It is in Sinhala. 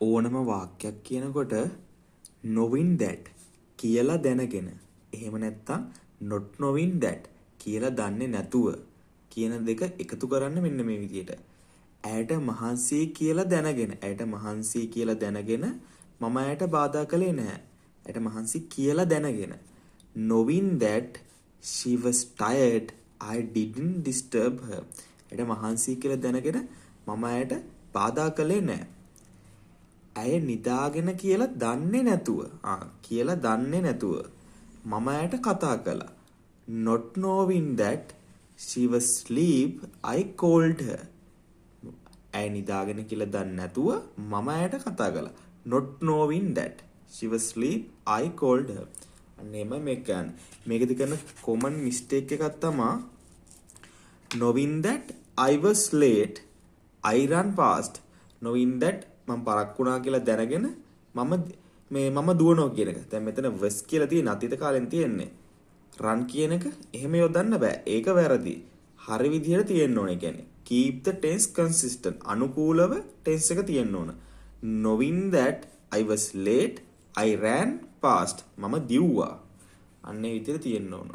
ඕනම වාක්‍යයක් කියනකොට knowing that කියලා දැනගෙන එහෙම නැත්තම් not knowing that කියලා දන්නේ නැතුව කියන දෙක එකතු කරන්න මෙන්න මේ විදියට. ඇයට මහන්සි කියලා දැනගෙන ඇයට මහන්සි කියලා දැනගෙන මම ඇයට බාධා කළේ නැහැ. ඇයට මහන්සි කියලා දැනගෙන knowing that she was tired I didn't disturb her. ඇයට මහන්සි කියලා දැනගෙන මම ඇයට බාධා කළේ නැහැ. ඇය නිදාගෙන කියලා දන්නේ නැතුව කියලා දන්නේ නැතුව මම ඇයට කතා කළා. Not knowing that she was asleep I called her. ඇය නිදාගෙන කියලා දන්නේ නැතුව මම ඇයට කතා කළා. Not knowing that she was asleep I called her. අනේම මේක ගන්න. මේකෙදි කරන common mistake එකක් තමයි knowing that I was late I ran fast. knowing that මම පරක් වුණා කියලා දැනගෙන මම දුවනවා කියන එක. දැන් මෙතන was කියලා තියෙන අතීත කාලෙන් තියෙන්නේ. run කියන එක එහෙම යොදන්න බෑ. ඒක වැරදි. හරි විදිහට තියෙන්න ඕනේ. කියන්නේ keep the tense consistent. අනුකූලව tense එක තියෙන්න ඕන. knowing that I was late I ran fast. මම දිව්වා. අන්න ඒ විදිහට තියෙන්න ඕන.